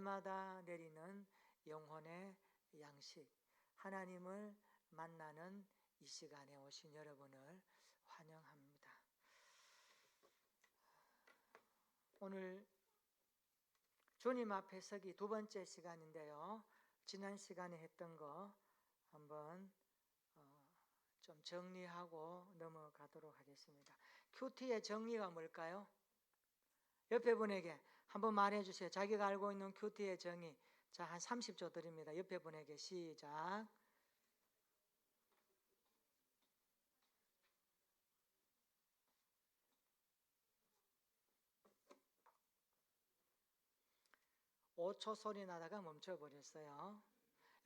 날마다 내리는 영혼의 양식, 하나님을 만나는 이 시간에 오신 여러분을 환영합니다. 오늘 주님 앞에 서기 두 번째 시간인데요. 지난 시간에 했던 거 한번 좀 정리하고 넘어가도록 하겠습니다. 큐티의 정리가 뭘까요? 옆에 분에게 한번 말해 주세요. 자기가 알고 있는 큐티의 정의. 자, 한 30초 드립니다. 옆에 분에게 시작. (5초) 소리 나다가 멈춰버렸어요.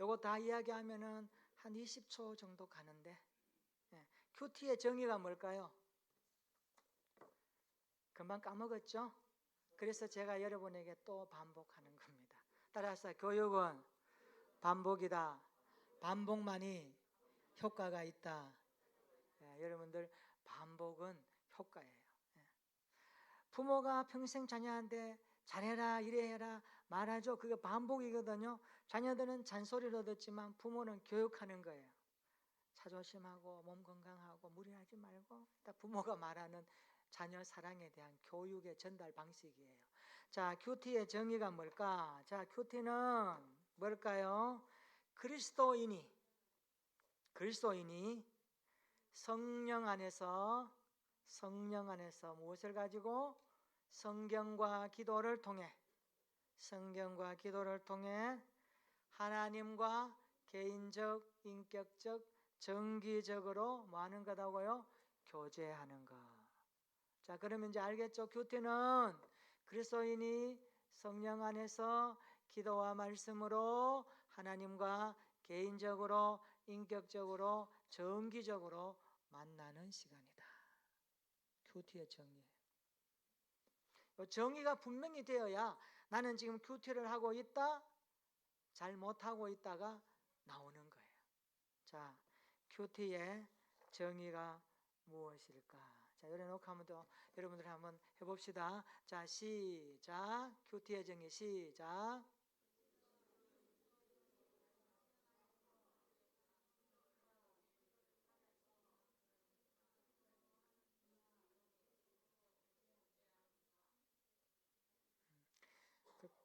요거 다 이야기하면은 한 20초 정도 가는데, 큐티의 정의가 뭘까요? 금방 까먹었죠? 그래서 제가 여러분에게 또 반복하는 겁니다. 따라서 교육은 반복이다. 반복만이 효과가 있다. 여러분들 반복은 효과예요. 부모가 평생 자녀한테 잘해라 이래해라 말하죠. 그게 반복이거든요. 자녀들은 잔소리를 듣지만 부모는 교육하는 거예요. 자조심하고 몸 건강하고 무리하지 말고, 부모가 말하는 자녀 사랑에 대한 교육의 전달 방식이에요. 자, 큐티의 정의가 뭘까? 자, 큐티는 뭘까요? 그리스도인이 성령 안에서 무엇을 가지고? 성경과 기도를 통해 하나님과 개인적, 인격적, 정기적으로 뭐 하는 거다고요? 교제하는 것. 자, 그러면 이제 알겠죠? 큐티는 그리스도인이 성령 안에서 기도와 말씀으로 하나님과 개인적으로, 인격적으로, 정기적으로 만나는 시간이다. 큐티의 정의예요. 정의가 분명히 되어야 나는 지금 큐티를 하고 있다, 잘 못하고 있다가 나오는 거예요. 자, 큐티의 정의가 무엇일까? 자, 열어놓고 한번 더 여러분들 한번 해봅시다. 자, 시작. 큐티의 정의 시작.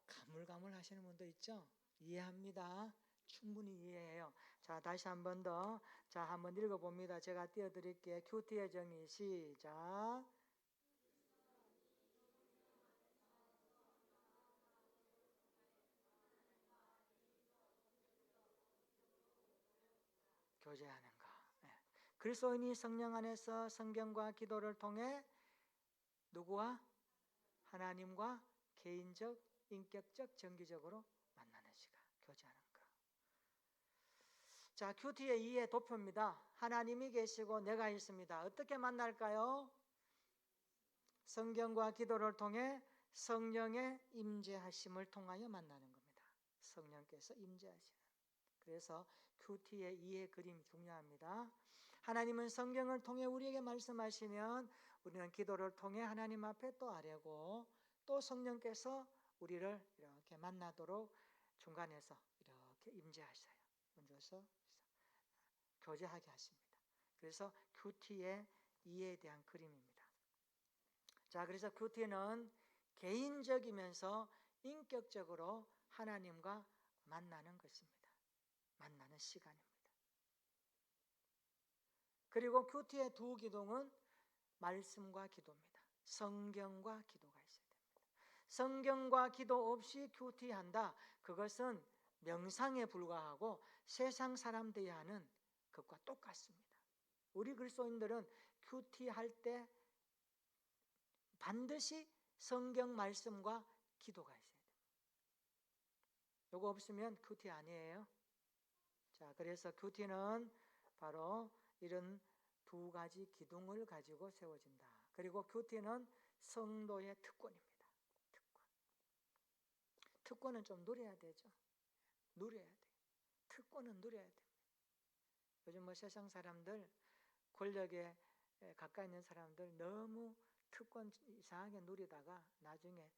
가물가물 하시는 분도 있죠? 이해합니다. 충분히 이해해요. 자, 다시 한 번 더. 자, 한번 읽어봅니다. 제가 띄워드릴게요. 큐티의 정의 시작. 교제하는 거. 그리스도인이 성령 안에서 성경과 기도를 통해 누구와? 하나님과 개인적, 인격적, 정기적으로 만나는 시간, 교제하는 거. 자, 큐티의 2의 도표입니다. 하나님이 계시고 내가 있습니다. 어떻게 만날까요? 성경과 기도를 통해 성령의 임재하심을 통하여 만나는 겁니다. 성령께서 임재하시는. 그래서 큐티의 2의 그림이 중요합니다. 하나님은 성경을 통해 우리에게 말씀하시면 우리는 기도를 통해 하나님 앞에 또 아뢰고, 또 성령께서 우리를 이렇게 만나도록 중간에서 이렇게 임재하셔요. 먼저서 교제하게 하십니다. 그래서 큐티의 2에 대한 그림입니다. 자, 그래서 큐티는 개인적이면서 인격적으로 하나님과 만나는 것입니다. 만나는 시간입니다. 그리고 큐티의 두 기둥은 말씀과 기도입니다. 성경과 기도가 있어야 됩니다. 성경과 기도 없이 큐티한다, 그것은 명상에 불과하고 세상 사람들이 하는 것과 똑같습니다. 우리 그리스도인들은 큐티할 때 반드시 성경 말씀과 기도가 있어야 됩니다. 이거 없으면 큐티 아니에요. 자, 그래서 큐티는 바로 이런 두 가지 기둥을 가지고 세워진다. 그리고 큐티는 성도의 특권입니다. 특권은 좀 누려야 되죠. 누려야 돼. 특권은 누려야 됩니다. 요즘 뭐 세상 사람들, 권력에 가까이 있는 사람들 너무 특권 이상하게 누리다가 나중에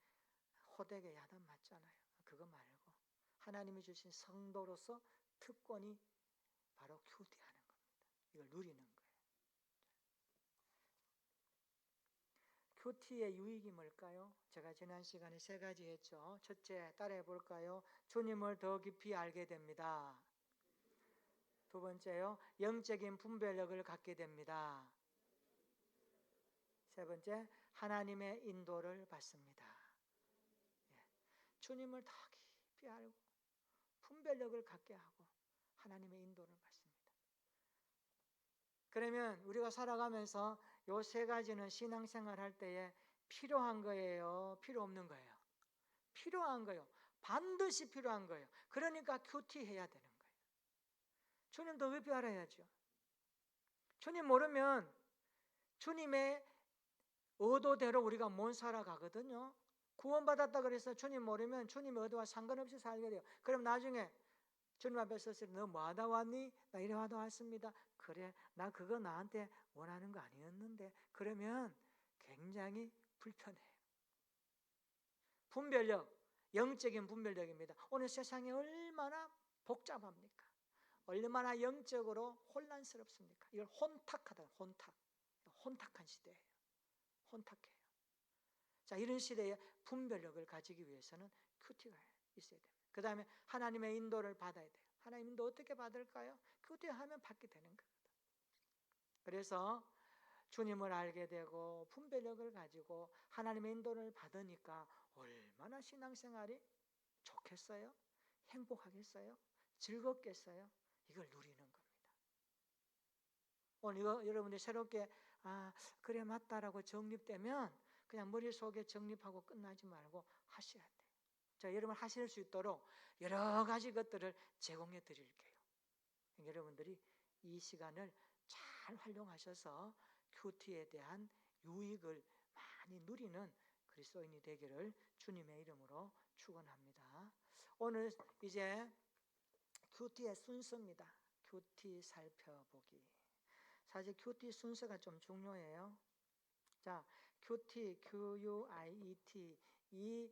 호되게 야단 맞잖아요. 그거 말고 하나님이 주신 성도로서 특권이 바로 큐티하는 겁니다. 이걸 누리는 거예요. 큐티의 유익이 뭘까요? 제가 지난 시간에 3가지 했죠. 첫째, 따라해 볼까요? 주님을 더 깊이 알게 됩니다. 두 번째요, 영적인 분별력을 갖게 됩니다. 세 번째, 하나님의 인도를 받습니다. 주님을 더 깊이 알고 분별력을 갖게 하고 하나님의 인도를 받습니다. 그러면 우리가 살아가면서 요 3가지는 신앙생활 할 때에 필요한 거예요? 필요 없는 거예요? 필요한 거예요. 반드시 필요한 거예요. 그러니까 큐티해야 되는 거예요. 주님 더 깊이 알아야죠. 주님 모르면 주님의 의도대로 우리가 못 살아가거든요. 구원받았다 그래서 주님 모르면 주님의 의도와 상관없이 살게 돼요. 그럼 나중에 주님 앞에 서서 너 뭐하다 왔니? 나 이래 하다 왔습니다. 그래, 나 그거 나한테 원하는 거 아니었는데. 그러면 굉장히 불편해요. 분별력, 영적인 분별력입니다. 오늘 세상이 얼마나 복잡합니까? 얼마나 영적으로 혼란스럽습니까? 이걸 혼탁하다, 혼탁한 시대예요. 혼탁해요. 자, 이런 시대에 분별력을 가지기 위해서는 큐티가 있어야 됩니다. 그 다음에 하나님의 인도를 받아야 돼요. 하나님 인도 어떻게 받을까요? 큐티하면 받게 되는 거거든. 그래서 주님을 알게 되고 분별력을 가지고 하나님의 인도를 받으니까 얼마나 신앙생활이 좋겠어요? 행복하겠어요? 즐겁겠어요? 이걸 누리는 겁니다. 오늘 이거 여러분들이 새롭게 그래 맞다라고 정립되면 그냥 머릿속에 정립하고 끝나지 말고 하셔야 돼요. 자, 여러분 하실 수 있도록 여러 가지 것들을 제공해 드릴게요. 여러분들이 이 시간을 잘 활용하셔서 큐티에 대한 유익을 많이 누리는 그리스도인이 되기를 주님의 이름으로 축원합니다. 오늘 이제 큐티의 순서입니다. 큐티 살펴보기. 사실 큐티 순서가 좀 중요해요. 자, 큐티, QUIET 이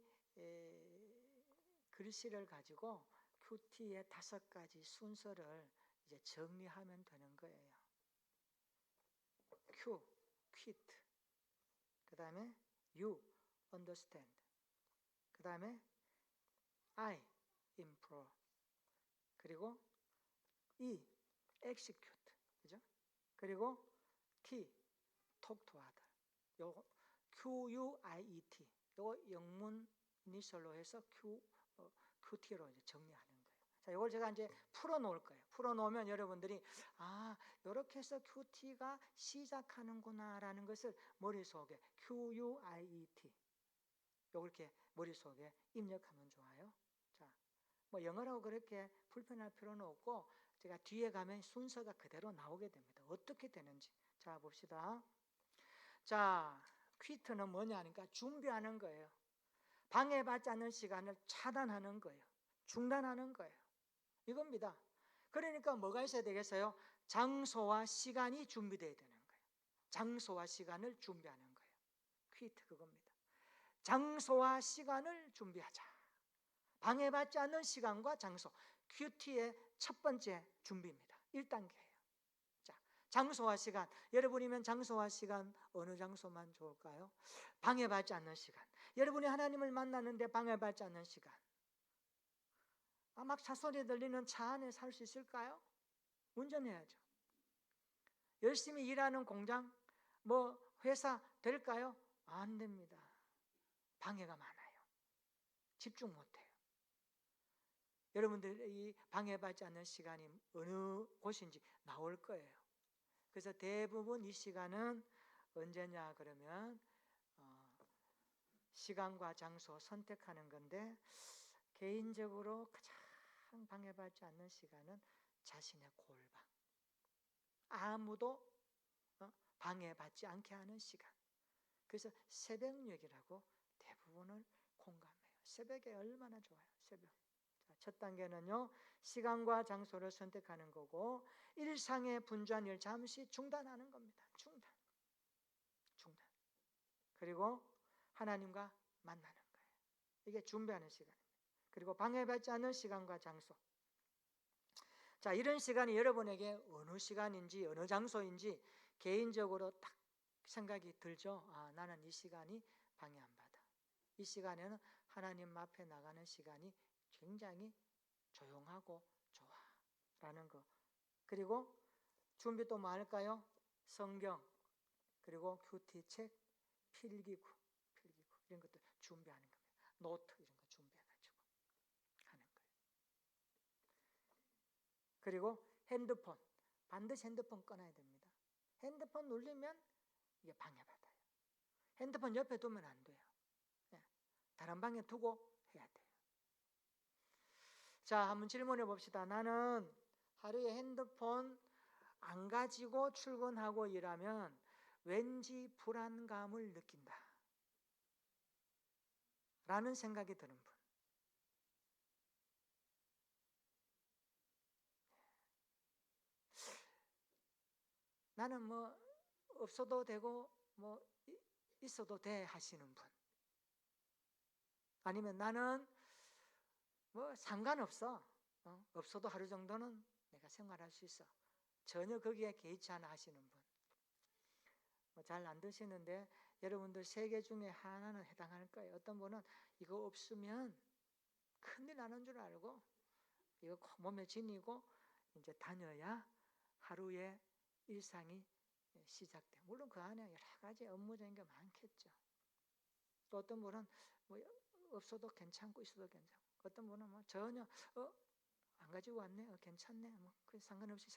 글씨를 가지고 큐티의 5가지 순서를 이제 정리하면 되는 거예요. Q, quit. 그 다음에 U, understand. 그 다음에 I, improve. 그리고 E, execute. 그죠? 그리고 T, talk to other. 요거 QUIET. 요거 영문 이니셜로 해서 QT로 이제 정리하는 거예요. 자, 이걸 제가 이제 풀어 놓을 거예요. 풀어 놓으면 여러분들이 이렇게 해서 QT가 시작하는구나라는 것을 머릿속에 QUIET 이렇게 머릿속에 입력하면 좋아요. 자, 뭐 영어라고 그렇게 불편할 필요는 없고 제가 뒤에 가면 순서가 그대로 나오게 됩니다. 어떻게 되는지. 자, 봅시다. 자, 퀴트는 뭐냐 하니까 준비하는 거예요. 방해받지 않는 시간을 차단하는 거예요. 중단하는 거예요. 이겁니다. 그러니까 뭐가 있어야 되겠어요? 장소와 시간이 준비되어야 되는 거예요. 장소와 시간을 준비하는 거예요. 퀴트 그겁니다. 장소와 시간을 준비하자. 방해받지 않는 시간과 장소. 큐티의 첫 번째 준비입니다. 1단계예요. 자, 장소와 시간. 여러분이면 장소와 시간 어느 장소만 좋을까요? 방해받지 않는 시간. 여러분이 하나님을 만나는데 방해받지 않는 시간. 막 차소리 들리는 차 안에 살 수 있을까요? 운전해야죠. 열심히 일하는 공장, 회사 될까요? 안 됩니다. 방해가 많아요. 집중 못해요. 여러분들이 방해받지 않는 시간이 어느 곳인지 나올 거예요. 그래서 대부분 이 시간은 언제냐 그러면 시간과 장소 선택하는 건데 개인적으로 가장 방해받지 않는 시간은 자신의 골방. 아무도 방해받지 않게 하는 시간. 그래서 새벽녘이라고 대부분을 공감해요. 새벽에 얼마나 좋아요. 새벽. 자, 첫 단계는요. 시간과 장소를 선택하는 거고 일상의 분주한 일 잠시 중단하는 겁니다. 중단. 그리고 하나님과 만나는 거예요. 이게 준비하는 시간입니다. 그리고 방해받지 않는 시간과 장소. 자, 이런 시간이 여러분에게 어느 시간인지 어느 장소인지 개인적으로 딱 생각이 들죠. 아, 나는 이 시간이 방해 안 받아. 이 시간에는 하나님 앞에 나가는 시간이 굉장히 조용하고 좋아 라는 거. 그리고 준비 또 뭐 할까요? 성경, 그리고 큐티책, 필기구 이런 것들 준비하는 겁니다. 노트 이런 거 준비해가지고 하는 거예요. 그리고 핸드폰, 반드시 핸드폰 꺼놔야 됩니다. 핸드폰 눌리면 이게 방해받아요. 핸드폰 옆에 두면 안 돼요. 네. 다른 방에 두고 해야 돼요. 자, 한번 질문해 봅시다. 나는 하루에 핸드폰 안 가지고 출근하고 일하면 왠지 불안감을 느낀다 라는 생각이 드는 분. 나는 뭐 없어도 되고 뭐 있어도 돼 하시는 분. 아니면 나는 뭐 상관없어. 없어도 하루 정도는 내가 생활할 수 있어. 전혀 거기에 개의치 않아 하시는 분. 뭐 잘 안 드시는데 여러분들 세 개 중에 하나는 해당할 거예요. 어떤 분은 이거 없으면 큰일 나는 줄 알고 이거 꼭 몸에 지니고 이제 다녀야 하루의 일상이 시작돼. 물론 그 안에 여러 가지 업무적인 게 많겠죠. 또 어떤 분은 뭐 없어도 괜찮고 있어도 괜찮고, 어떤 분은 뭐 전혀 안 가지고 왔네, 괜찮네, 뭐 그 상관없이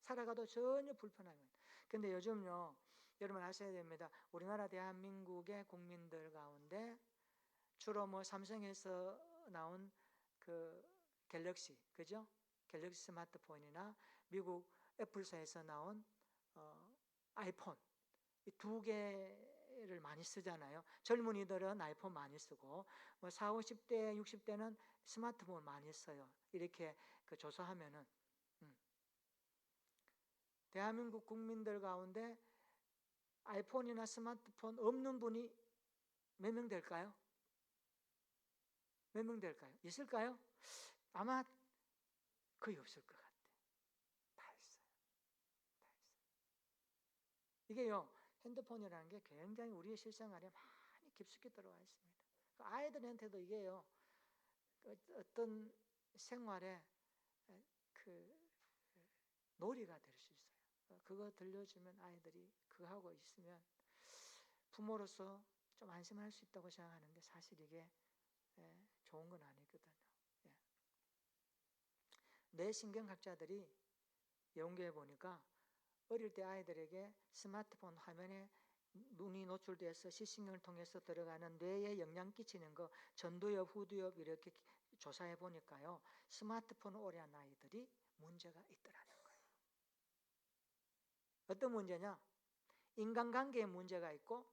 살아가도 전혀 불편하면. 근데 요즘요, 여러분 아셔야 됩니다. 우리나라 대한민국의 국민들 가운데 주로 뭐 삼성에서 나온 그 갤럭시, 그죠? 갤럭시 스마트폰이나 미국 애플사에서 나온 아이폰, 이 두 개를 많이 쓰잖아요. 젊은이들은 아이폰 많이 쓰고 뭐 40, 50대, 60대는 스마트폰 많이 써요. 이렇게 그 조사하면은 대한민국 국민들 가운데 아이폰이나 스마트폰 없는 분이 몇 명 될까요? 몇 명 될까요? 있을까요? 아마 거의 없을 것 같아요. 다 있어요. 이게요, 핸드폰이라는 게 굉장히 우리의 실생활에 많이 깊숙이 들어와 있습니다. 아이들한테도 이게요, 어떤 생활에 그 놀이가 될 수 있어요. 그거 들려주면 아이들이 그거 하고 있으면 부모로서 좀 안심할 수 있다고 생각하는데 사실 이게 좋은 건 아니거든요. 뇌신경학자들이 연구해 보니까 어릴 때 아이들에게 스마트폰 화면에 눈이 노출돼서 시신경을 통해서 들어가는 뇌에 영향 끼치는 거 전두엽, 후두엽 이렇게 조사해 보니까요, 스마트폰을 오래 한 아이들이 문제가 있더라는 거예요. 어떤 문제냐? 인간관계에 문제가 있고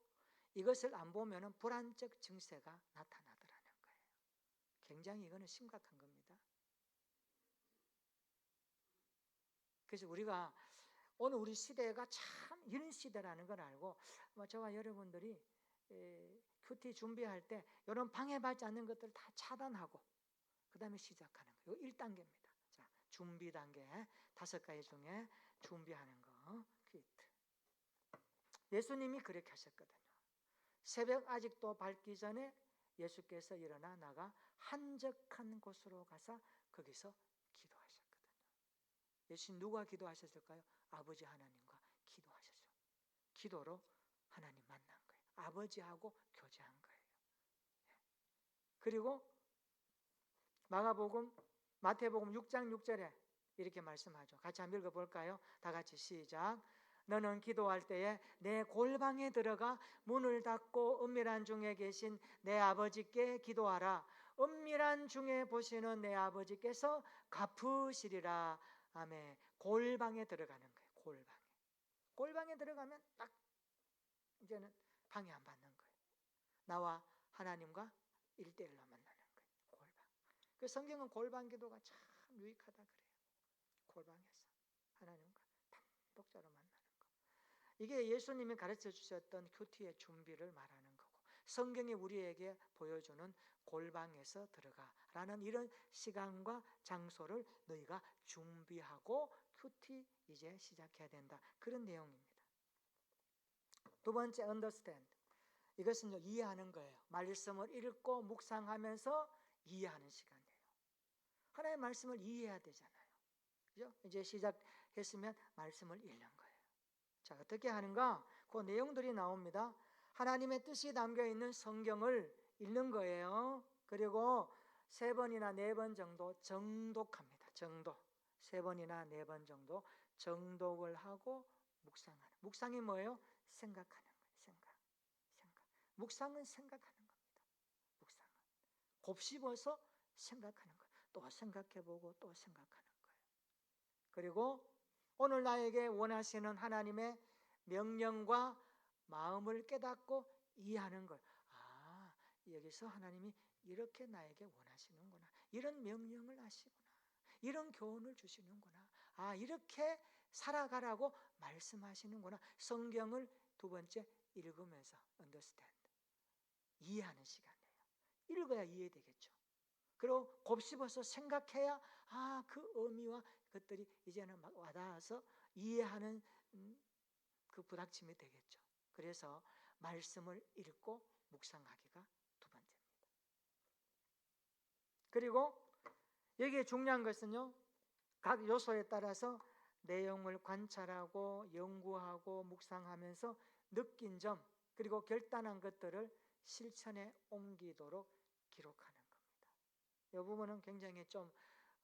이것을 안 보면 불안적 증세가 나타나더라는 거예요. 굉장히 이거는 심각한 겁니다. 그래서 우리가 오늘 우리 시대가 참 이런 시대라는 걸 알고 저와 여러분들이 큐티 준비할 때 이런 방해받지 않는 것들을 다 차단하고 그 다음에 시작하는 거예요. 1단계입니다. 자, 준비 단계 5가지 중에 준비하는 거 큐티. 예수님이 그렇게 하셨거든요. 새벽 아직도 밝기 전에 예수께서 일어나 나가 한적한 곳으로 가서 거기서 기도하셨거든요. 예수님 누가 기도하셨을까요? 아버지 하나님과 기도하셨죠. 기도로 하나님 만난 거예요. 아버지하고 교제한 거예요. 그리고 마태복음 6장 6절에 이렇게 말씀하죠. 같이 한번 읽어볼까요? 다 같이 시작. 너는 기도할 때에 내 골방에 들어가 문을 닫고 은밀한 중에 계신 내 아버지께 기도하라. 은밀한 중에 보시는 내 아버지께서 갚으시리라. 아멘. 골방에 들어가는 거예요. 골방에 들어가면 딱 이제는 방해 안 받는 거예요. 나와 하나님과 1대1로 만나는 거예요. 골방. 그 성경은 골방 기도가 참 유익하다 그래요. 골방에서 하나님과 단독자로 만나는 거. 이게 예수님이 가르쳐 주셨던 큐티의 준비를 말하는 거고, 성경이 우리에게 보여주는 골방에서 들어가라는 이런 시간과 장소를 너희가 준비하고 큐티 이제 시작해야 된다. 그런 내용입니다. 두 번째, understand. 이것은 이해하는 거예요. 말씀을 읽고 묵상하면서 이해하는 시간이에요. 하나님의 말씀을 이해해야 되잖아요. 그죠? 이제 시작했으면 말씀을 읽는 거예요. 자, 어떻게 하는가? 그 내용들이 나옵니다. 하나님의 뜻이 담겨 있는 성경을 읽는 거예요. 그리고 3번이나 4번 정도 정독합니다. 정독. 3번이나 4번 정도 정독을 하고 묵상하는. 묵상이 뭐예요? 생각하는 거예요. 생각. 묵상은 생각하는 겁니다. 묵상은 곱씹어서 생각하는 거예요. 또 생각해보고 또 생각하는 거예요. 그리고 오늘 나에게 원하시는 하나님의 명령과 마음을 깨닫고 이해하는 걸. 아, 여기서 하나님이 이렇게 나에게 원하시는구나. 이런 명령을 하시구나. 이런 교훈을 주시는구나. 아, 이렇게 살아가라고 말씀하시는구나. 성경을 두 번째 읽으면서 understand. 이해하는 시간이에요. 읽어야 이해되겠죠. 그리고 곱씹어서 생각해야 그 의미와 것들이 이제는 막 와닿아서 이해하는 그 부닥침이 되겠죠. 그래서 말씀을 읽고 묵상하기가 두 번째입니다. 그리고 여기에 중요한 것은요, 각 요소에 따라서 내용을 관찰하고 연구하고 묵상하면서 느낀 점 그리고 결단한 것들을 실천에 옮기도록 기록하는 겁니다. 이 부분은 굉장히 좀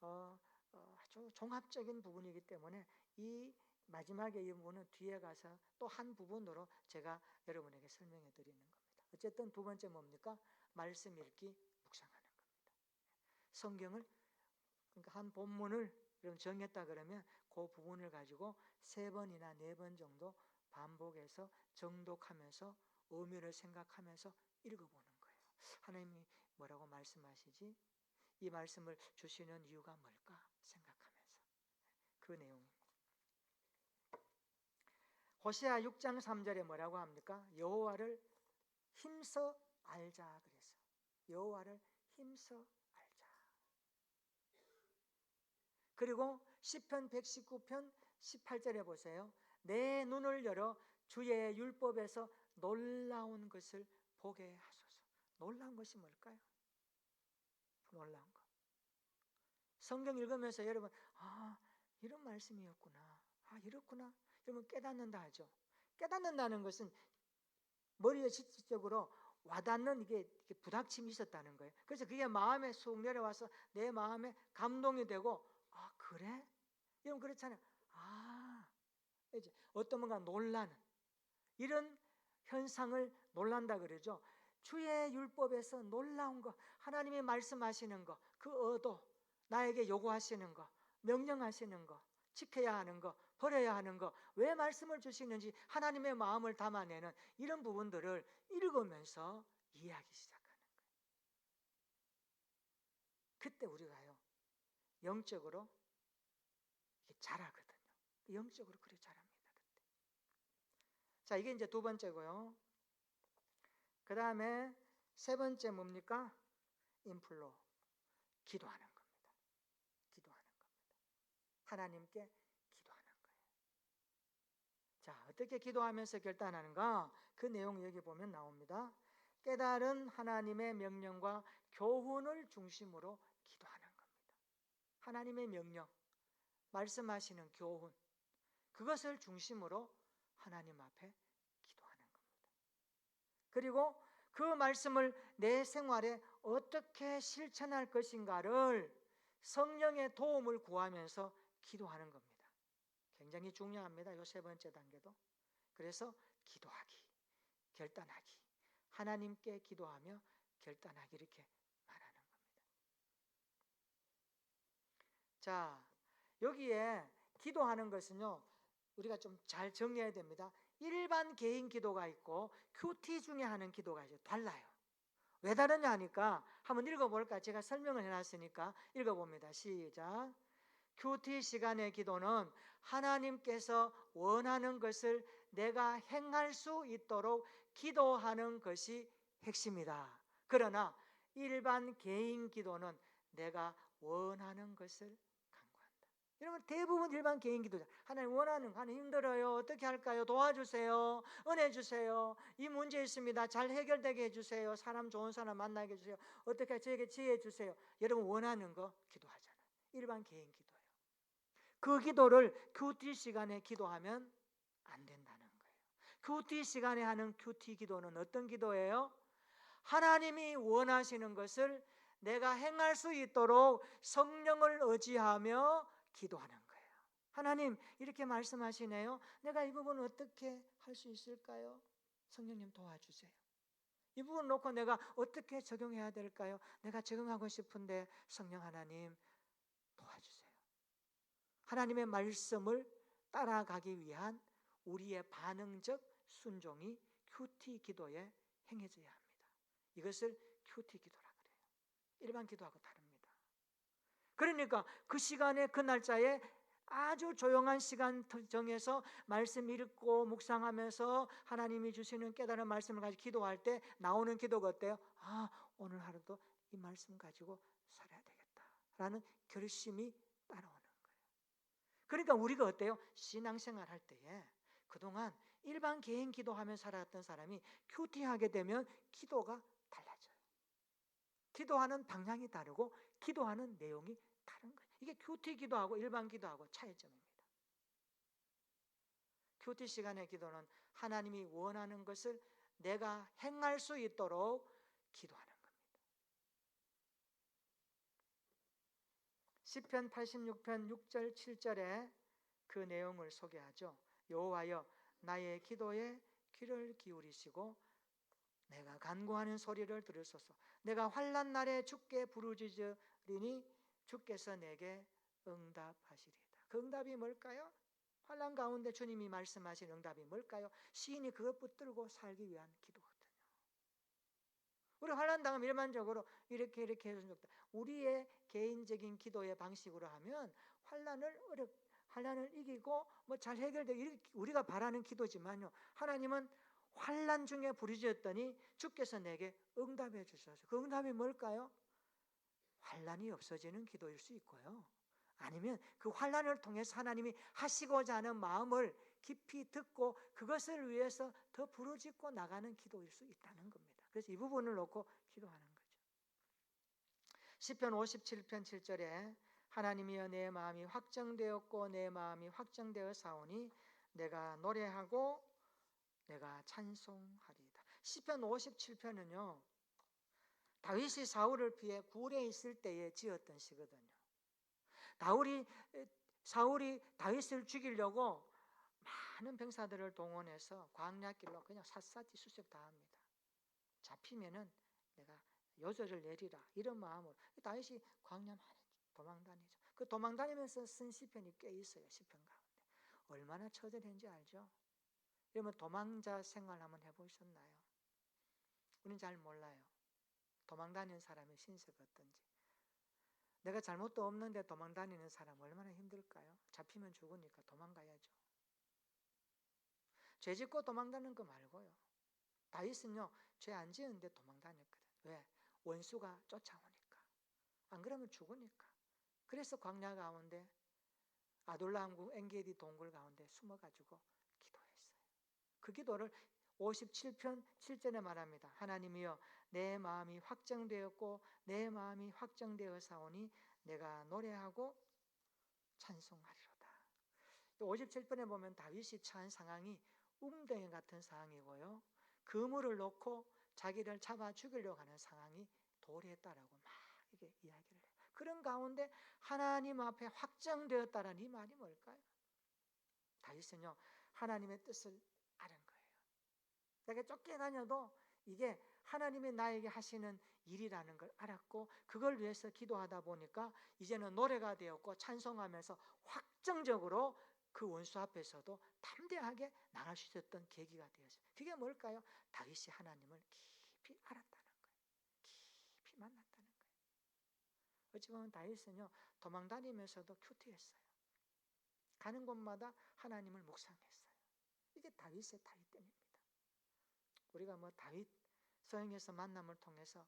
아주 종합적인 부분이기 때문에 이 마지막에 이 부분은 뒤에 가서 또 한 부분으로 제가 여러분에게 설명해 드리는 겁니다. 어쨌든 두 번째 뭡니까? 말씀 읽기, 묵상하는 겁니다. 성경을 그러니까 한 본문을 정했다 그러면 그 부분을 가지고 3번이나 4번 정도 반복해서 정독하면서 의미를 생각하면서 읽어보는 거예요. 하나님이 뭐라고 말씀하시지? 이 말씀을 주시는 이유가 뭘까? 생각하면서 그 내용입니다. 호세아 6장 3절에 뭐라고 합니까? 여호와를 힘써 알자 그랬어요. 여호와를 힘써 알자. 그리고 시편 119편 18절에 보세요. 내 눈을 열어 주의 율법에서 놀라운 것을 보게 하소서. 놀라운 것이 뭘까요? 놀라운 것. 성경 읽으면서 여러분 이런 말씀이었구나. 이렇구나. 여러분 깨닫는다 하죠. 깨닫는다는 것은 머리에 실질적으로 와닿는 이게 부닥침이 있었다는 거예요. 그래서 그게 마음에 쑥 내려와서 내 마음에 감동이 되고 그래? 여러분 그렇잖아요. 이제 어떤 뭔가 놀라는 이런 현상을 놀란다 그러죠. 주의 율법에서 놀라운 거, 하나님이 말씀하시는 거, 그 의도, 나에게 요구하시는 거, 명령하시는 거, 지켜야 하는 거, 버려야 하는 거, 왜 말씀을 주시는지 하나님의 마음을 담아내는 이런 부분들을 읽으면서 이해하기 시작하는 거예요. 그때 우리가요, 영적으로 자라거든요. 영적으로 그렇게 자랍니다. 그때. 자, 이게 이제 두 번째고요. 그 다음에 세 번째 뭡니까? 인플로, 기도하는 겁니다. 기도하는 겁니다. 하나님께 기도하는 거예요. 자, 어떻게 기도하면서 결단하는가? 그 내용 여기 보면 나옵니다. 깨달은 하나님의 명령과 교훈을 중심으로 기도하는 겁니다. 하나님의 명령, 말씀하시는 교훈, 그것을 중심으로 하나님 앞에 기도하는 겁니다. 그리고 그 말씀을 내 생활에 어떻게 실천할 것인가를 성령의 도움을 구하면서 기도하는 겁니다. 굉장히 중요합니다. 이 세 번째 단계도. 그래서 기도하기, 결단하기, 하나님께 기도하며 결단하기 이렇게 말하는 겁니다. 자, 여기에 기도하는 것은요, 우리가 좀 잘 정리해야 됩니다. 일반 개인 기도가 있고 큐티 중에 하는 기도가 있어요. 달라요. 왜 다르냐 하니까 한번 읽어볼까? 제가 설명을 해놨으니까 읽어봅니다. 시작. 큐티 시간의 기도는 하나님께서 원하는 것을 내가 행할 수 있도록 기도하는 것이 핵심이다. 그러나 일반 개인 기도는 내가 원하는 것을 간구한다. 여러분, 대부분 일반 개인 기도자, 하나님 원하는 거, 하나님 힘들어요, 어떻게 할까요, 도와주세요, 은혜 주세요, 이 문제 있습니다, 잘 해결되게 해주세요, 사람 좋은 사람 만나게 해주세요, 어떻게 저에게 지혜 주세요. 여러분 원하는 거 기도하잖아요. 일반 개인 기도예요. 그 기도를 큐티 시간에 기도하면 안 된다는 거예요. 큐티 시간에 하는 큐티 기도는 어떤 기도예요? 하나님이 원하시는 것을 내가 행할 수 있도록 성령을 의지하며 기도하는 거예요. 하나님 이렇게 말씀하시네요. 내가 이 부분 어떻게 할 수 있을까요? 성령님 도와주세요. 이 부분 놓고 내가 어떻게 적용해야 될까요? 내가 적용하고 싶은데 성령 하나님 도와주세요. 하나님의 말씀을 따라가기 위한 우리의 반응적 순종이 큐티 기도에 행해져야 합니다. 이것을 큐티 기도라 그래요. 일반 기도하고 다릅니다. 그러니까 그 시간에 그 날짜에 아주 조용한 시간 정해서 말씀 읽고 묵상하면서 하나님이 주시는 깨달은 말씀을 가지고 기도할 때 나오는 기도가 어때요? 아, 오늘 하루도 이 말씀 가지고 살아야 되겠다라는 결심이 따라오는 거예요. 그러니까 우리가 어때요? 신앙생활 할 때에 그동안 일반 개인 기도하며 살았던 사람이 큐티하게 되면 기도가 달라져요. 기도하는 방향이 다르고 기도하는 내용이 다른 거예요. 이게 큐티 기도하고 일반 기도하고 차이점입니다. 큐티 시간의 기도는 하나님이 원하는 것을 내가 행할 수 있도록 기도하는 겁니다. 시편 86편 6절 7절에 그 내용을 소개하죠. 여호와여 나의 기도에 귀를 기울이시고 내가 간구하는 소리를 들으소서. 내가 환난 날에 주께 부르짖으리니 주께서 내게 응답하시리이다. 그 응답이 뭘까요? 환난 가운데 주님이 말씀하신 응답이 뭘까요? 시인이 그것 붙들고 살기 위한 기도거든요. 우리 환난 당하면 일반적으로 이렇게 해주는 적다. 우리의 개인적인 기도의 방식으로 하면 환난을 이기고 뭐 잘 해결되게 우리가 바라는 기도지만요. 하나님은 환난 중에 부르짖었더니 주께서 내게 응답해 주셔서 그 응답이 뭘까요? 환난이 없어지는 기도일 수 있고요. 아니면 그 환난을 통해서 하나님이 하시고자 하는 마음을 깊이 듣고 그것을 위해서 더 부르짖고 나가는 기도일 수 있다는 겁니다. 그래서 이 부분을 놓고 기도하는 거죠. 시편 57편 7절에 하나님이여 내 마음이 확정되었고 내 마음이 확정되어 사오니 내가 노래하고 내가 찬송하리이다. 시편 57편은요 다윗이 사울을 피해 굴에 있을 때에 지었던 시거든요. 사울이 다윗을 죽이려고 많은 병사들을 동원해서 광야길로 그냥 샅샅이 수색 다 합니다. 잡히면은 내가 요절을 내리라 이런 마음으로 다윗이 광야 많이 도망다니죠. 그 도망다니면서 쓴 시편이 꽤 있어요. 시편 가운데 얼마나 처절한지 알죠? 여러분 도망자 생활 한번 해보셨나요? 우리는 잘 몰라요. 도망다니는 사람의 신세가 어떤지. 내가 잘못도 없는데 도망다니는 사람 얼마나 힘들까요? 잡히면 죽으니까 도망가야죠. 죄 짓고 도망다니는 거 말고요. 다윗은요 죄 안 지었는데 도망다녔거든. 왜? 원수가 쫓아오니까. 안 그러면 죽으니까. 그래서 광야 가운데 아둘람국 엔게디 동굴 가운데 숨어가지고 기도했어요. 그 기도를 57편 7절에 말합니다. 하나님이여 내 마음이 확정되었고 내 마음이 확정되어 사오니 내가 노래하고 찬송하리로다. 57편에 보면 다윗이 처한 상황이 웅덩이 같은 상황이고요. 그물을 놓고 자기를 잡아 죽이려고 하는 상황이 도래했다라고 막 이게 이야기를 해요. 그런 가운데 하나님 앞에 확정되었다라는 이 말이 뭘까요? 다윗은요 하나님의 뜻을 아는 거예요. 내가 쫓겨다녀도 이게 하나님이 나에게 하시는 일이라는 걸 알았고 그걸 위해서 기도하다 보니까 이제는 노래가 되었고 찬송하면서 확정적으로 그 원수 앞에서도 담대하게 나갈 수 있었던 계기가 되었어요. 그게 뭘까요? 다윗이 하나님을 깊이 알았다는 거예요. 깊이 만났다는 거예요. 어찌 보면 다윗은요 도망다니면서도 큐티했어요. 가는 곳마다 하나님을 묵상했어요. 이게 다윗의 다윗됨입니다. 우리가 뭐 다윗 소형에서 만남을 통해서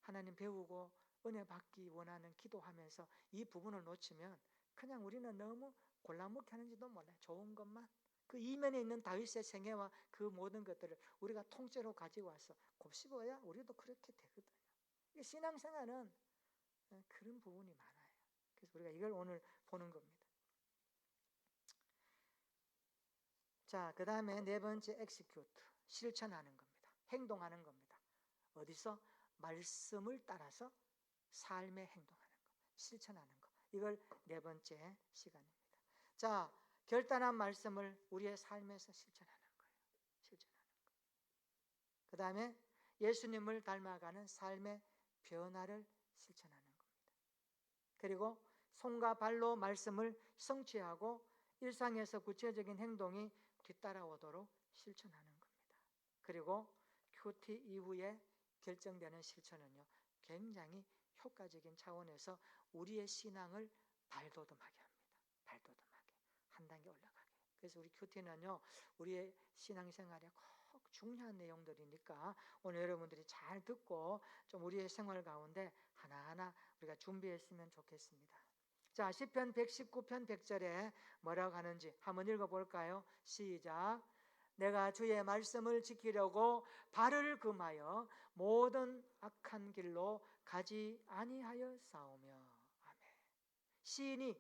하나님 배우고 은혜 받기 원하는 기도하면서 이 부분을 놓치면 그냥 우리는 너무 골라먹히는지도 몰라요. 좋은 것만. 그 이면에 있는 다윗의 생애와 그 모든 것들을 우리가 통째로 가지고 와서 곱씹어야 우리도 그렇게 되거든요. 신앙생활은 그런 부분이 많아요. 그래서 우리가 이걸 오늘 보는 겁니다. 자, 그 다음에 네 번째 execute, 실천하는 겁니다. 행동하는 겁니다. 어디서? 말씀을 따라서 삶에 행동하는 거, 실천하는 거. 이걸 네 번째 시간입니다. 자, 결단한 말씀을 우리의 삶에서 실천하는 거예요. 실천하는 거. 그 다음에 예수님을 닮아가는 삶의 변화를 실천하는 겁니다. 그리고 손과 발로 말씀을 성취하고 일상에서 구체적인 행동이 뒤따라오도록 실천하는 겁니다. 그리고 큐티 이후에 결정되는 실천은요, 굉장히 효과적인 차원에서 우리의 신앙을 발돋움하게 합니다. 발돋움하게, 한 단계 올라가게. 그래서 우리 큐티는요, 우리의 신앙생활에 꼭 중요한 내용들이니까 오늘 여러분들이 잘 듣고 좀 우리의 생활 가운데 하나하나 우리가 준비했으면 좋겠습니다. 자, 시편 119편 100절에 뭐라고 하는지 한번 읽어볼까요? 시작. 내가 주의 말씀을 지키려고 발을 금하여 모든 악한 길로 가지 아니하여 싸우며. 아멘. 시인이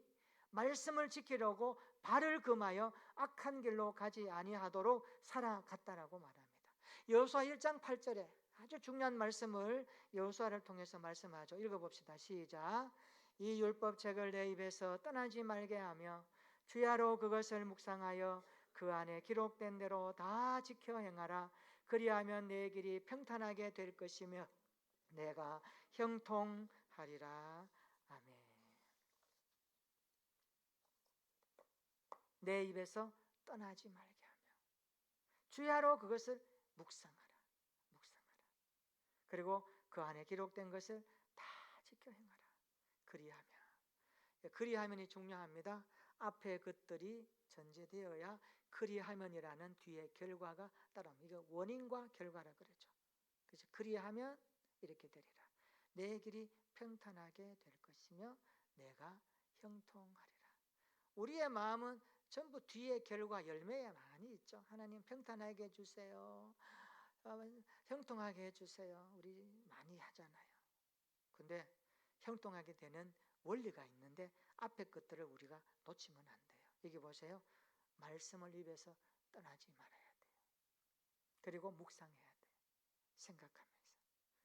말씀을 지키려고 발을 금하여 악한 길로 가지 아니하도록 살아갔다라고 말합니다. 여호수아 1장 8절에 아주 중요한 말씀을 여호수아를 통해서 말씀하죠. 읽어봅시다. 시작. 이 율법책을 내 입에서 떠나지 말게 하며 주야로 그것을 묵상하여 그 안에 기록된 대로 다 지켜 행하라. 그리하면 내 길이 평탄하게 될 것이며 내가 형통하리라. 아멘. 내 입에서 떠나지 말게 하며 주야로 그것을 묵상하라. 묵상하라. 그리고 그 안에 기록된 것을 다 지켜 행하라. 그리하면이 중요합니다. 앞에 것들이 전제되어야 그리하면이라는 뒤에 결과가 따라옵니다. 이거 원인과 결과라 그러죠. 그래서 그리하면 이렇게 되리라. 내 길이 평탄하게 될 것이며 내가 형통하리라. 우리의 마음은 전부 뒤에 결과 열매에 많이 있죠. 하나님 평탄하게 해주세요. 형통하게 해주세요. 우리 많이 하잖아요. 근데 형통하게 되는 원리가 있는데 앞에 것들을 우리가 놓치면 안 돼요. 여기 보세요. 말씀을 입에서 떠나지 말아야 돼요. 그리고 묵상해야 돼요. 생각하면서.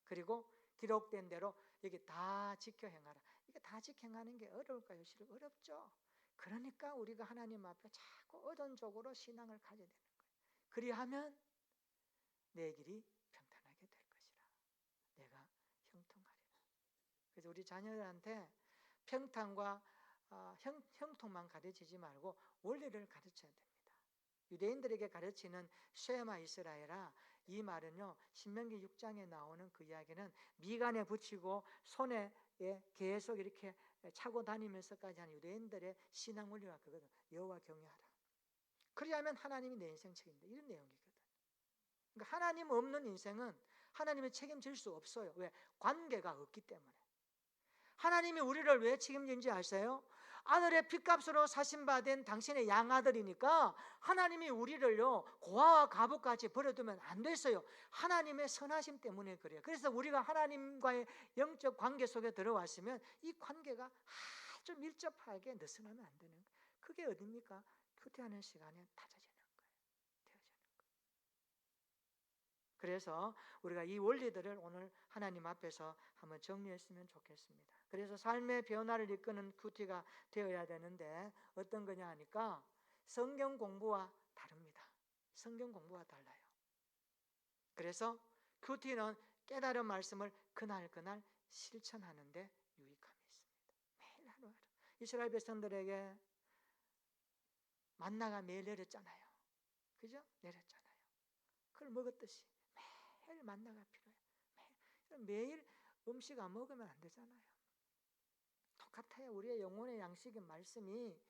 그리고 기록된 대로 여기 다 지켜 행하라. 이게 다 지켜 행하는 게 어려울까요? 실은 어렵죠. 그러니까 우리가 하나님 앞에 자꾸 의존적으로 신앙을 가져야 되는 거예요. 그리하면 내 길이 평탄하게 될 것이라. 내가 형통하리라. 그래서 우리 자녀들한테 평탄과 형통만 가르치지 말고 원리를 가르쳐야 됩니다. 유대인들에게 가르치는 쉐마 이스라엘아, 이 말은요 신명기 6장에 나오는 그 이야기는 미간에 붙이고 손에 계속 이렇게 차고 다니면서까지 하는 유대인들의 신앙 원리가 그거든. 여호와 경외하라. 그리하면 하나님이 내 인생 책임다. 이런 내용이거든. 그러니까 하나님 없는 인생은 하나님의 책임질 수 없어요. 왜? 관계가 없기 때문에. 하나님이 우리를 왜 책임진지 아세요? 아들의 핏값으로 사신받은 당신의 양아들이니까 하나님이 우리를요 고아와 가부까지 버려두면 안 됐어요. 하나님의 선하심 때문에 그래요. 그래서 우리가 하나님과의 영적 관계 속에 들어왔으면 이 관계가 아주 밀접하게 느슨하면 안 되는 거예요. 그게 어딥니까? 큐티하는 시간에 다져지는 거예요. 되어지는 거예요. 그래서 우리가 이 원리들을 오늘 하나님 앞에서 한번 정리했으면 좋겠습니다. 그래서 삶의 변화를 이끄는 큐티가 되어야 되는데 어떤 거냐 하니까 성경 공부와 다릅니다. 성경 공부와 달라요. 그래서 큐티는 깨달은 말씀을 그날 실천하는 데 유익함이 있습니다. 매일 하루하루. 이스라엘 백성들에게 만나가 매일 내렸잖아요. 그죠? 내렸잖아요. 그걸 먹었듯이 매일 만나가 필요해요. 매일 음식 안 먹으면 안 되잖아요. 똑같아요. 우리의 영혼의 양식의 말씀이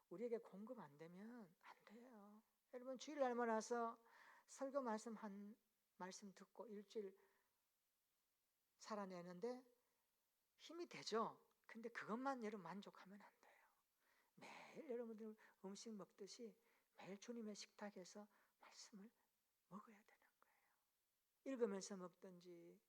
우리에게 공급 안 되면 안 돼요. 여러분 주일날만 와서 설교 말씀 한 말씀 듣고 일주일 살아내는데 힘이 되죠. 근데 그것만 여러분 만족하면 안 돼요. 매일 여러분들 음식 먹듯이 매일 주님의 식탁에서 말씀을 먹어야 되는 거예요. 읽으면서 먹든지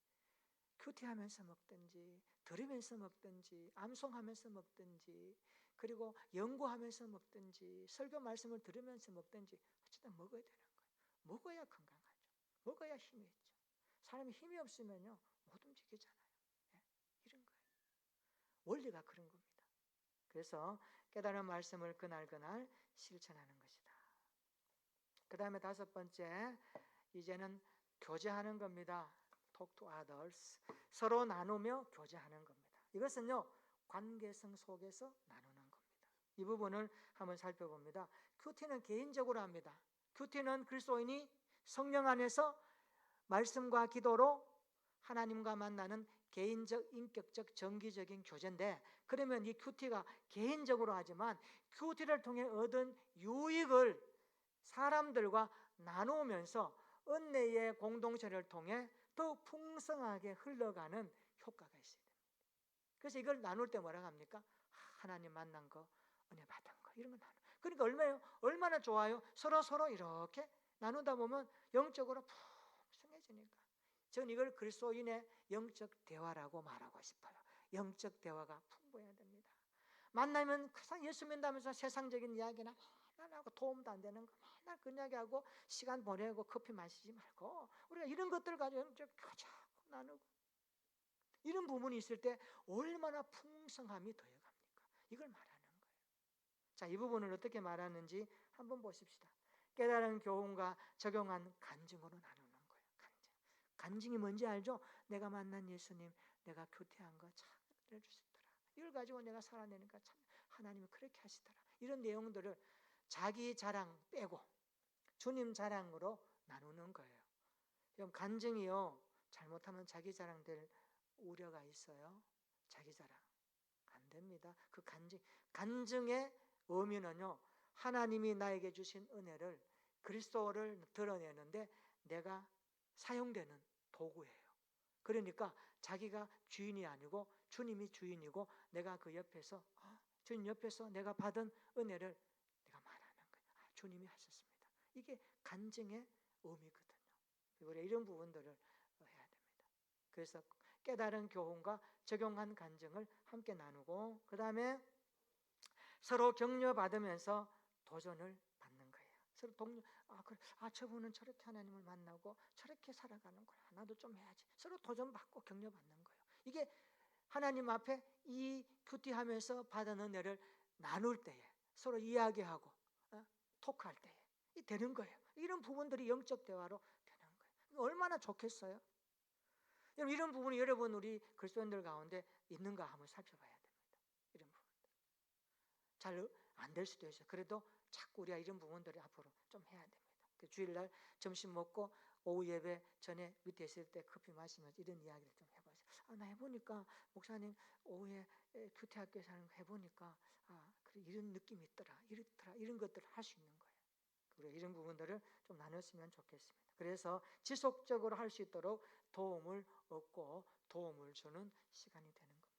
큐티하면서 먹든지 들으면서 먹든지 암송하면서 먹든지 그리고 연구하면서 먹든지 설교 말씀을 들으면서 먹든지 어쨌든 먹어야 되는 거예요. 먹어야 건강하죠. 먹어야 힘이 있죠. 사람이 힘이 없으면요 못 움직이잖아요. 네? 이런 거예요. 원리가 그런 겁니다. 그래서 깨달은 말씀을 그날 실천하는 것이다. 그 다음에 5번째, 이제는 교제하는 겁니다. Talk to others. 서로 나누며 교제하는 겁니다. 이것은요 관계성 속에서 나누는 겁니다. 이 부분을 한번 살펴봅니다. 큐티는 개인적으로 합니다. 큐티는 그리스도인이 성령 안에서 말씀과 기도로 하나님과 만나는 개인적, 인격적, 정기적인 교제인데, 그러면 이 큐티가 개인적으로 하지만 큐티를 통해 얻은 유익을 사람들과 나누면서 은혜의 공동체를 통해 더 풍성하게 흘러가는 효과가 있어야 됩니다. 그래서 이걸 나눌 때 뭐라고 합니까? 하나님 만난 거, 은혜 받은 거, 이런 거 나누. 그러니까 얼마나 좋아요. 서로 이렇게 나누다 보면 영적으로 풍성해지니까. 저는 이걸 그리스도인의 영적 대화라고 말하고 싶어요. 영적 대화가 풍부해야 됩니다. 만나면 항상 예수 믿는다면서 세상적인 이야기나 맨날 하고 도움도 안 되는 거 맨날 그 이야기하고 시간 보내고 커피 마시지 말고 우리가 이런 것들 가지고 영적 가자고 나누고 이런 부분이 있을 때 얼마나 풍성함이 더해갑니까? 이걸 말하는 거예요. 자, 이 부분을 어떻게 말하는지 한번 보십시다. 깨달은 교훈과 적용한 간증으로 나누는 거예요. 간증이 뭔지 알죠? 내가 만난 예수님, 내가 교태한 거 참 알려주시더라. 이걸 가지고 내가 살아내니까 참 하나님이 그렇게 하시더라. 이런 내용들을 자기 자랑 빼고 주님 자랑으로 나누는 거예요. 그럼 간증이요, 잘못하면 자기 자랑 될 우려가 있어요. 자기 자랑 안 됩니다. 그 간증의 의미는요, 하나님이 나에게 주신 은혜를 그리스도를 드러내는데 내가 사용되는 도구예요. 그러니까 자기가 주인이 아니고 주님이 주인이고 내가 그 옆에서 주님 옆에서 내가 받은 은혜를 내가 말하는 거예요. 주님이 하셨습니다. 이게 간증의 의미거든요. 우리가 이런 부분들을 해야 됩니다. 그래서 깨달은 교훈과 적용한 간증을 함께 나누고 그 다음에 서로 격려받으면서 도전을 받는 거예요. 서로 저분은 저렇게 하나님을 만나고 저렇게 살아가는구나. 나도 좀 해야지. 서로 도전받고 격려받는 거예요. 이게 하나님 앞에 이 큐티하면서 받은 은혜를 나눌 때에 서로 이야기하고 토크할 때에 되는 거예요. 이런 부분들이 영적 대화로 되는 거예요. 얼마나 좋겠어요? 이런 부분이 여러분 우리 그리스도인들 가운데 있는가 한번 살펴봐야 됩니다. 이런 부분들 잘 안 될 수도 있어요. 그래도 자꾸 우리가 이런 부분들을 앞으로 좀 해야 됩니다. 주일날 점심 먹고 오후 예배 전에 밑에 있을 때 커피 마시면서 이런 이야기를 좀 해보세요. 나 해보니까 목사님 오후에 큐티학교에서 하는 거 해보니까 그래 이런 느낌이 있더라, 이렇더라, 이런 것들을 할 수 있는 거예요. 그리고 이런 부분들을 좀 나눴으면 좋겠습니다. 그래서 지속적으로 할 수 있도록 도움을 얻고 도움을 주는 시간이 되는 겁니다.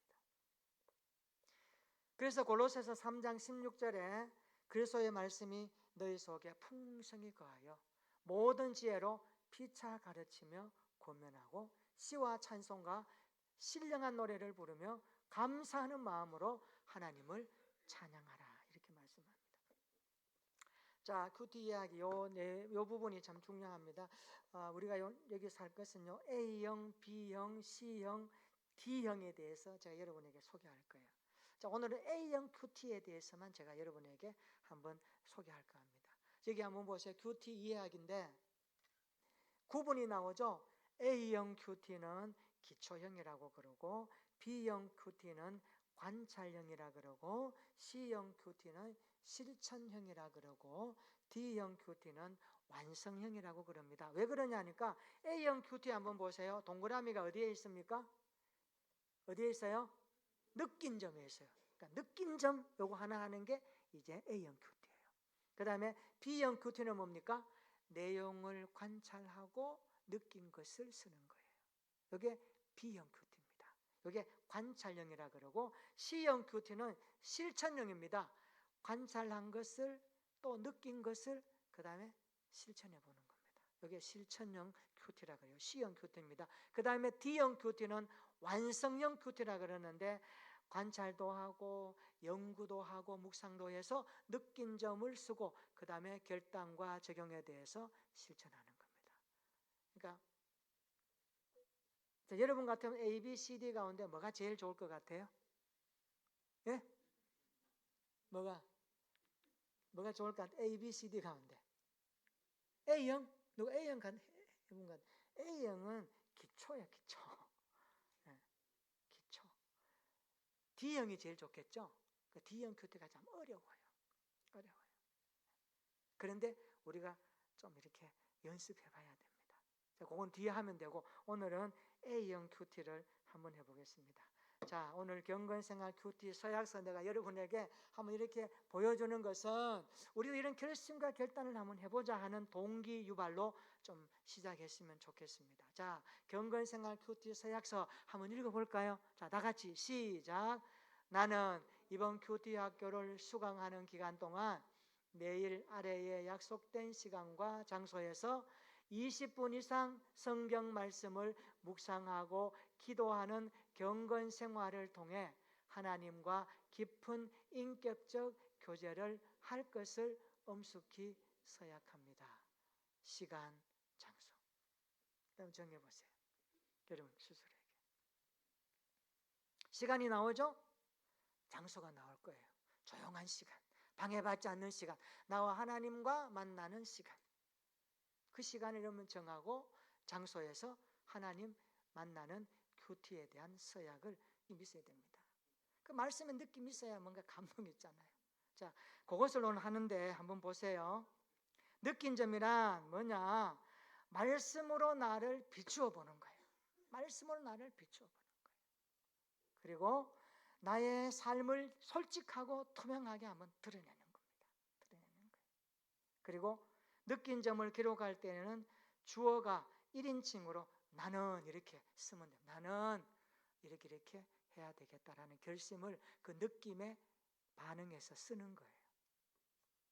그래서 골로새서 3장 16절에 그리스도의 말씀이 너희 속에 풍성히 거하여 모든 지혜로 피차 가르치며 권면하고 시와 찬송과 신령한 노래를 부르며 감사하는 마음으로 하나님을 찬양하라, 이렇게 말씀합니다. 자, 큐티 이야기 요 부분이 참 중요합니다. 우리가 여기서 할 것은요, A형, B형, C형, D형에 대해서 제가 여러분에게 소개할 거예요. 자, 오늘은 A형 큐티에 대해서만 제가 여러분에게 한번 소개할까 합니다. 여기 한번 보세요. 큐티 이야기인데 구분이 나오죠. A형 큐티는 기초형이라고 그러고 B형 큐티는 관찰형이라 그러고 C형 큐티는 실천형이라 그러고 D형 큐티는 완성형이라고 그럽니다. 왜 그러냐니까 A형 큐티 한번 보세요. 동그라미가 어디에 있습니까? 어디에 있어요? 느낀 점에 있어요. 그러니까 느낀 점 요거 하나 하는 게 이제 A형 큐티예요. 그 다음에 B형 큐티는 뭡니까? 내용을 관찰하고 느낀 것을 쓰는 거예요. 이게 B형 큐티입니다. 이게 관찰형이라 그러고 C형 큐티는 실천형입니다. 관찰한 것을 또 느낀 것을 그 다음에 실천해 보는 겁니다. 이게 실천형 큐티라 그래요. C형 큐티입니다. 그 다음에 D형 큐티는 완성형 큐티라 그러는데 관찰도 하고 연구도 하고 묵상도 해서 느낀 점을 쓰고 그 다음에 결단과 적용에 대해서 실천하는 겁니다. 그러니까 자, 여러분 같으면 A, B, C, D 가운데 뭐가 제일 좋을 것 같아요? 예? 뭐가 좋을 것 같아요? A, B, C, D 가운데 A형? 누가 A형 해본 것 같아요? A형은 기초야, 기초. 네, 기초. D형이 제일 좋겠죠? 그 D형 큐티가 참 어려워요. 그런데 우리가 좀 이렇게 연습해 봐야 됩니다. 자, 그건 뒤에 하면 되고 오늘은 A형 큐티를 한번 해보겠습니다. 자, 오늘 경건생활 큐티 서약서 내가 여러분에게 한번 이렇게 보여주는 것은 우리도 이런 결심과 결단을 한번 해보자 하는 동기 유발로 좀 시작했으면 좋겠습니다. 자, 경건생활 큐티 서약서 한번 읽어볼까요? 자, 다 같이 시작. 나는 이번 큐티 학교를 수강하는 기간 동안 매일 아래에 약속된 시간과 장소에서 20분 이상 성경 말씀을 묵상하고 기도하는 경건 생활을 통해 하나님과 깊은 인격적 교제를 할 것을 엄숙히 서약합니다. 시간, 장소. 그럼 정해보세요. 여러분 스스로에게. 시간이 나오죠? 장소가 나올 거예요. 조용한 시간, 방해받지 않는 시간, 나와 하나님과 만나는 시간. 그 시간을 여러분 정하고 장소에서 하나님 만나는 큐티에 대한 서약을 있어야 됩니다. 그 말씀의 느낌이 있어야 뭔가 감동이 있잖아요. 자, 그것을 오늘 하는데 한번 보세요. 느낀 점이란 뭐냐? 말씀으로 나를 비추어 보는 거예요. 말씀으로 나를 비추어 보는 거예요. 그리고 나의 삶을 솔직하고 투명하게 한번 드러내는 겁니다. 드러내는 거예요. 그리고 느낀 점을 기록할 때는 주어가 1인칭으로 나는 이렇게 쓰면 돼요. 나는 이렇게 해야 되겠다라는 결심을 그 느낌에 반응해서 쓰는 거예요.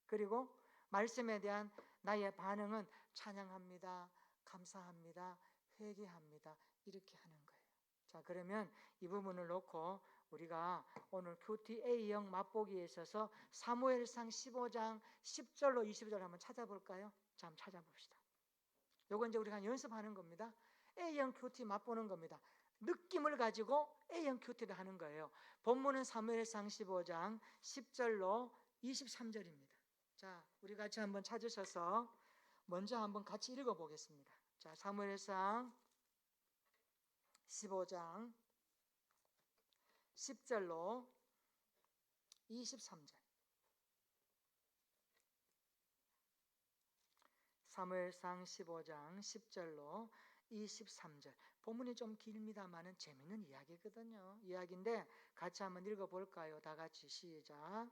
그리고 말씀에 대한 나의 반응은 찬양합니다, 감사합니다, 회개합니다 이렇게 하는 거예요. 자, 그러면 이 부분을 놓고 우리가 오늘 큐티 A형 맛보기에 있어서 사무엘상 15장 10절로 20절 한번 찾아볼까요? 자, 한번 찾아봅시다. 요건 이제 우리가 연습하는 겁니다. A형 큐티 맛보는 겁니다. 느낌을 가지고 A형 큐티를 하는 거예요. 본문은 사무엘상 15장 10절로 23절입니다. 자, 우리 같이 한번 찾으셔서 먼저 한번 같이 읽어보겠습니다. 자, 사무엘상 15장 10절로 23절. 사무엘상 15장 10절로 23절. 본문이 좀 길입니다만은 재밌는 이야기거든요. 이야기인데 같이 한번 읽어볼까요? 다 같이 시작.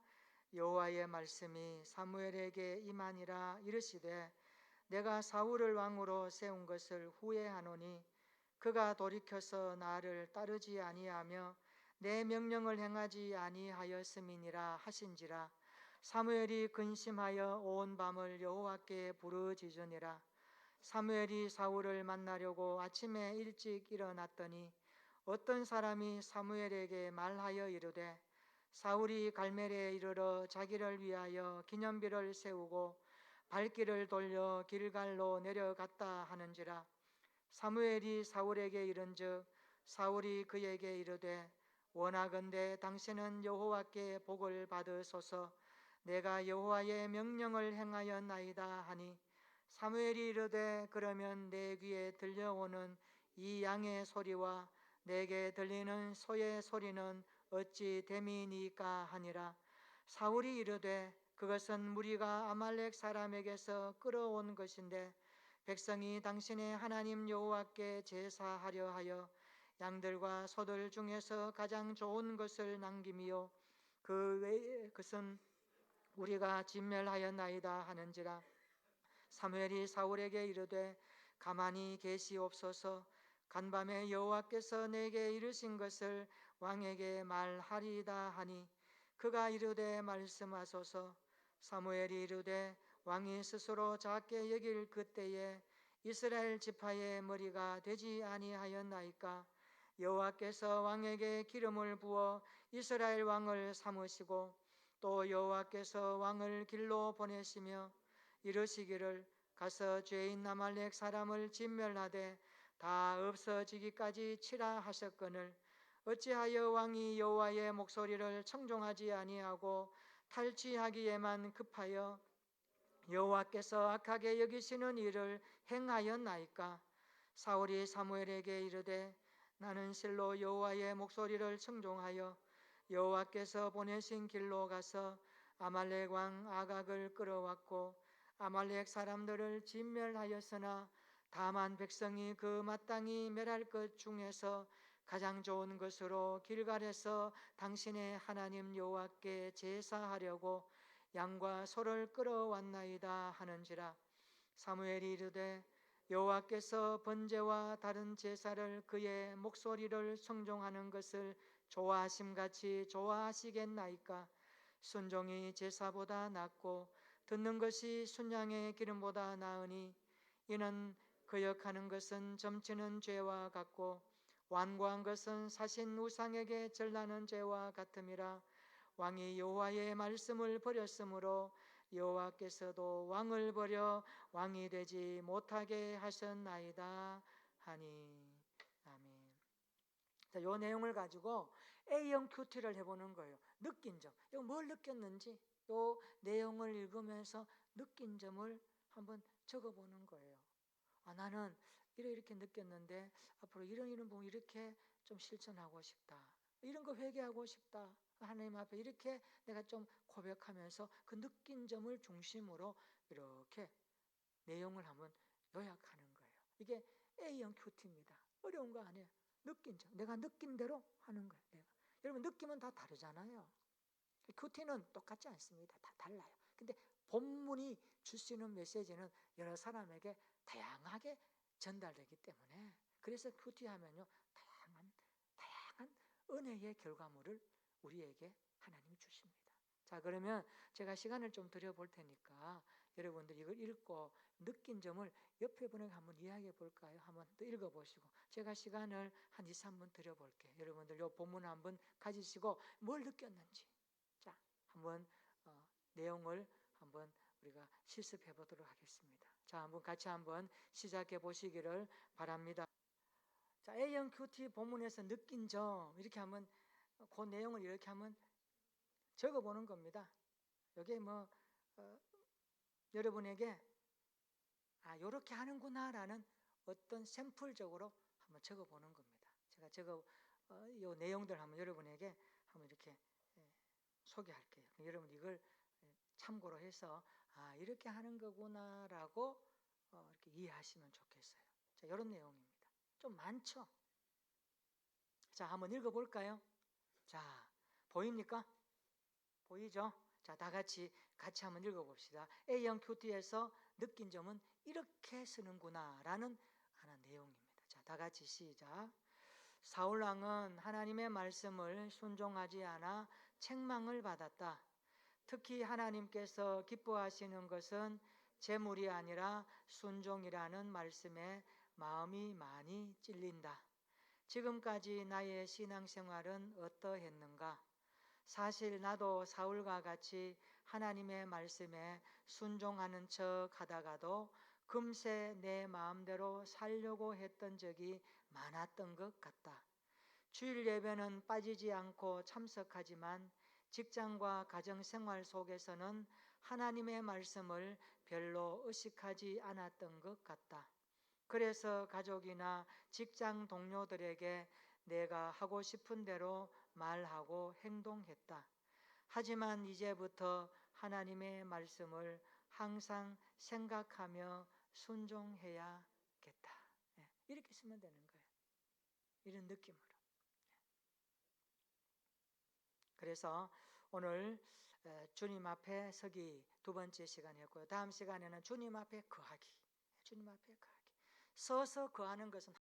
여호와의 말씀이 사무엘에게 임하니라. 이르시되 내가 사울을 왕으로 세운 것을 후회하노니 그가 돌이켜서 나를 따르지 아니하며 내 명령을 행하지 아니하였음이니라 하신지라. 사무엘이 근심하여 온 밤을 여호와께 부르짖으니라. 사무엘이 사울을 만나려고 아침에 일찍 일어났더니 어떤 사람이 사무엘에게 말하여 이르되 사울이 갈멜에 이르러 자기를 위하여 기념비를 세우고 발길을 돌려 길갈로 내려갔다 하는지라. 사무엘이 사울에게 이른즉 사울이 그에게 이르되 원하건대 당신은 여호와께 복을 받으소서. 내가 여호와의 명령을 행하였나이다 하니 사무엘이 이르되 그러면 내 귀에 들려오는 이 양의 소리와 내게 들리는 소의 소리는 어찌 됨이니까 하니라. 사울이 이르되 그것은 무리가 아말렉 사람에게서 끌어온 것인데 백성이 당신의 하나님 여호와께 제사하려 하여 양들과 소들 중에서 가장 좋은 것을 남김이요 그 외에 것은 우리가 진멸하였나이다 하는지라. 사무엘이 사울에게 이르되 가만히 계시옵소서. 간밤에 여호와께서 내게 이르신 것을 왕에게 말하리이다 하니 그가 이르되 말씀하소서. 사무엘이 이르되 왕이 스스로 작게 여길 그때에 이스라엘 지파의 머리가 되지 아니하였나이까. 여호와께서 왕에게 기름을 부어 이스라엘 왕을 삼으시고 또 여호와께서 왕을 길로 보내시며 이르시기를 가서 죄인 아말렉 사람을 진멸하되 다 없어지기까지 치라 하셨거늘 어찌하여 왕이 여호와의 목소리를 청종하지 아니하고 탈취하기에만 급하여 여호와께서 악하게 여기시는 일을 행하였나이까. 사울이 사무엘에게 이르되 나는 실로 여호와의 목소리를 청종하여 여호와께서 보내신 길로 가서 아말렉 왕 아각을 끌어왔고 아말렉 사람들을 진멸하였으나 다만 백성이 그 마땅히 멸할 것 중에서 가장 좋은 것으로 길갈에서 당신의 하나님 여호와께 제사하려고 양과 소를 끌어왔나이다 하는지라. 사무엘이 이르되 여호와께서 번제와 다른 제사를 그의 목소리를 청종하는 것을 좋아하심같이 좋아하시겠나이까. 순종이 제사보다 낫고 듣는 것이 순양의 기름보다 나으니 이는 거역하는 것은 점치는 죄와 같고 완고한 것은 사신 우상에게 절하는 죄와 같음이라. 왕이 여호와의 말씀을 버렸으므로 여호와께서도 왕을 버려 왕이 되지 못하게 하셨나이다 하니. 아멘. 자, 요 내용을 가지고 A형 큐티를 해보는 거예요. 느낀 점. 이거 뭘 느꼈는지 요 내용을 읽으면서 느낀 점을 한번 적어보는 거예요. 나는 이렇게 느꼈는데 앞으로 이런 부분 이렇게 좀 실천하고 싶다. 이런 거 회개하고 싶다. 하나님 앞에 이렇게 내가 좀 고백하면서 그 느낀 점을 중심으로 이렇게 내용을 한번 요약하는 거예요. 이게 A형 큐티입니다. 어려운 거 아니에요. 느낀 점. 내가 느낀 대로 하는 거예요. 내가. 여러분 느낌은 다 다르잖아요. 큐티는 똑같지 않습니다. 다 달라요. 근데 본문이 줄 수 있는 메시지는 여러 사람에게 다양하게 전달되기 때문에 그래서 큐티 하면요 다양한 은혜의 결과물을 우리에게 하나님이 주십니다. 자, 그러면 제가 시간을 좀 드려볼 테니까 여러분들 이걸 읽고 느낀 점을 옆에 분에게 한번 이야기해 볼까요? 한번 또 읽어보시고 제가 시간을 한 2, 3분 드려볼게요. 여러분들 이 본문 한번 가지시고 뭘 느꼈는지 자 한번 내용을 한번 우리가 실습해 보도록 하겠습니다. 자, 한번 같이 한번 시작해 보시기를 바랍니다. 자, A형 큐티 본문에서 느낀 점 이렇게 한번 그 내용을 이렇게 한번 적어보는 겁니다. 이게 여러분에게 이렇게 하는구나라는 어떤 샘플적으로 한번 적어보는 겁니다. 제가 이 내용들 한번 여러분에게 한번 이렇게 소개할게요. 여러분 이걸 참고로 해서 이렇게 하는 거구나라고 이렇게 이해하시면 좋겠어요. 자, 이런 내용입니다. 좀 많죠? 자, 한번 읽어볼까요? 자, 보입니까? 보이죠? 자, 다 같이 한번 읽어봅시다. A형 큐티에서 느낀 점은 이렇게 쓰는구나 라는 하나 내용입니다. 자, 다 같이 시작. 사울왕은 하나님의 말씀을 순종하지 않아 책망을 받았다. 특히 하나님께서 기뻐하시는 것은 재물이 아니라 순종이라는 말씀에 마음이 많이 찔린다. 지금까지 나의 신앙생활은 어떠했는가? 사실 나도 사울과 같이 하나님의 말씀에 순종하는 척 하다가도 금세 내 마음대로 살려고 했던 적이 많았던 것 같다. 주일 예배는 빠지지 않고 참석하지만 직장과 가정생활 속에서는 하나님의 말씀을 별로 의식하지 않았던 것 같다. 그래서 가족이나 직장 동료들에게 내가 하고 싶은 대로 말하고 행동했다. 하지만 이제부터 하나님의 말씀을 항상 생각하며 순종해야겠다. 이렇게 쓰면 되는 거예요. 이런 느낌으로. 그래서 오늘 주님 앞에 서기 두 번째 시간이었고요. 다음 시간에는 주님 앞에 거하기. 주님 앞에 거하기. 서서 거하는 것은